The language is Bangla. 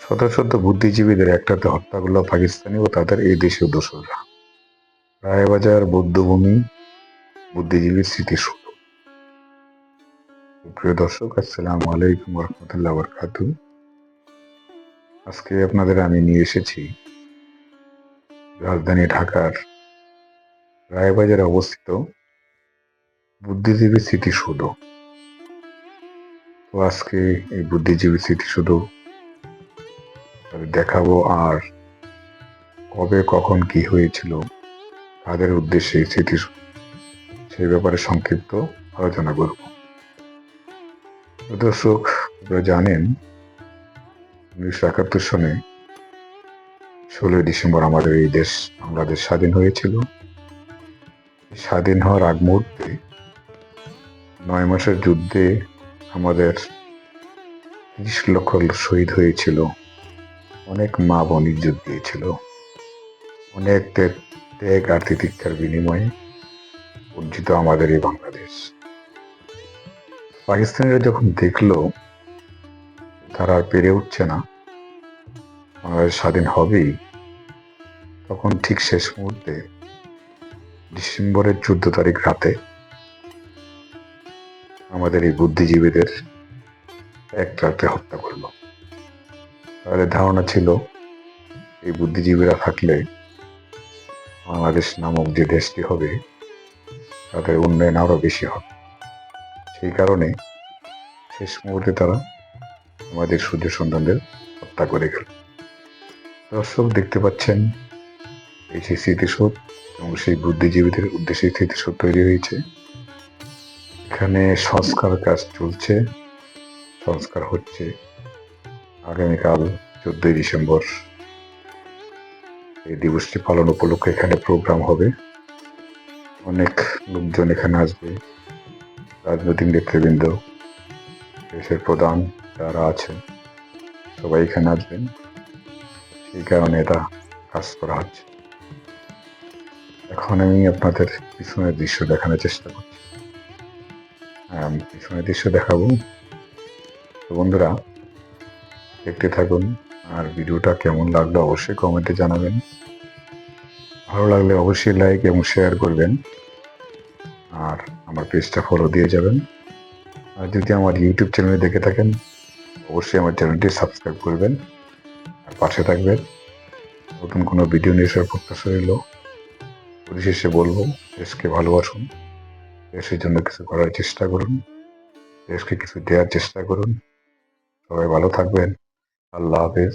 শত শত বুদ্ধিজীবীদের একটাতে হত্যা করল পাকিস্তানি ও তাদের এই দেশীয় দোসররা। রায়বাজার বৌদ্ধভূমি বুদ্ধিজীবীর স্মৃতিসৌধ। প্রিয় দর্শক, আসসালামু আলাইকুম রহমতুল্লাহ বরকাতু। আজকে আপনাদের আমি নিয়ে এসেছি রাজধানী ঢাকার রায়বাজারে অবস্থিত বুদ্ধিজীবী স্মৃতিসৌধ। তো আজকে এই বুদ্ধিজীবী স্মৃতিসৌধ দেখাবো, আর কবে কখন কি হয়েছিল, কাদের উদ্দেশ্যে এই স্মৃতিসৌধ, সেই ব্যাপারে সংক্ষিপ্ত আলোচনা করব। দর্শক, আপনারা জানেন 1971 সনে 16ই ডিসেম্বর আমাদের এই দেশ বাংলাদেশ স্বাধীন হয়েছিল। স্বাধীন হওয়ার আগ মুহূর্তে 9 মাসের যুদ্ধে আমাদের 30 লক্ষ শহীদ হয়েছিল। অনেক মা বোন ইজ্জত দিয়েছিল। অনেক ত্যাগ আর তিতিক্ষার বিনিময়ে অর্জিত আমাদের এই বাংলাদেশ। পাকিস্তানিরা যখন দেখলো তারা আর পেরে উঠছে না, বাংলাদেশ স্বাধীন হবেই, তখন ঠিক শেষ মুহূর্তে ডিসেম্বরের 14 তারিখ রাতে আমাদের এই বুদ্ধিজীবীদের এক রাতে হত্যা করলো। তাদের ধারণা ছিল এই বুদ্ধিজীবীরা থাকলে বাংলাদেশ নামক যে দেশটি হবে তাদের উন্নয়ন আরো বেশি হবে। সেই কারণে শেষ মুহূর্তে তারা আমাদের সূর্য সন্তানদের হত্যা করে গেল। দর্শক, দেখতে পাচ্ছেন এই সেই স্মৃতিসৌধ এবং সেই বুদ্ধিজীবীদের উদ্দেশ্যে স্মৃতিসৌধ তৈরি হয়েছে। এখানে সংস্কার কাজ চলছে, সংস্কার হচ্ছে। আগামীকাল 14ই ডিসেম্বর এই দিবসটি পালন উপলক্ষে এখানে প্রোগ্রাম হবে। অনেক লোকজন এখানে আসবে, রাজনৈতিক নেতৃবৃন্দ, দেশের প্রধান যারা আছেন সবাই এখানে আসবেন। সেই কারণে এটা কাজ করা হচ্ছে। এখন আমি আপনাদের পিছনের দৃশ্য দেখানোর চেষ্টা করছি। আমি পিছনের দৃশ্য দেখাবো। তো বন্ধুরা, দেখতে থাকুন, আর ভিডিওটা কেমন লাগলো অবশ্যই কমেন্টে জানাবেন। ভালো লাগলে অবশ্যই লাইক এবং শেয়ার করবেন, আর আমার পেজটা ফলো দিয়ে যাবেন। আর যদি আমার ইউটিউব চ্যানেলে দেখে থাকেন অবশ্যই আমার চ্যানেলটি সাবস্ক্রাইব করবেন আর পাশে থাকবেন। নতুন কোনো ভিডিও নিয়ে আসার প্রত্যাশা রইল। পরিশেষে বলবো, দেশকে ভালোবাসুন, দেশের জন্য কিছু করার চেষ্টা করুন, দেশকে কিছু দেওয়ার চেষ্টা করুন। সবাই ভালো থাকবেন। আল্লাহ হাফেজ।